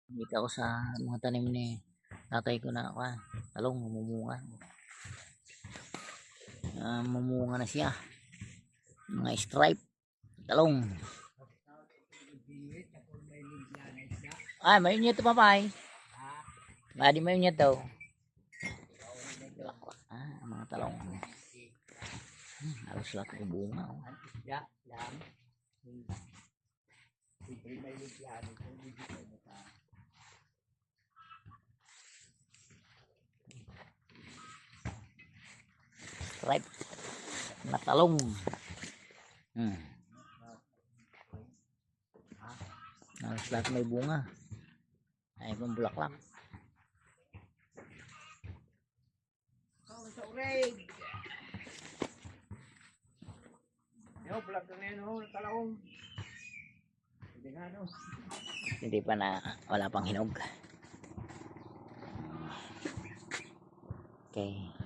Dito ako sa mga tanim ni tatay ko na talong mamumunga. Mamunga na siya. Mga stripe talong. Ay, mainit ito papay. Madi mainit daw. Mga talong. Halos lahat ng bunga. Stripe na talong. Halos lahat may bunga. Ay, pang bulaklak. Hindi pa na, wala pang hinog. Okay.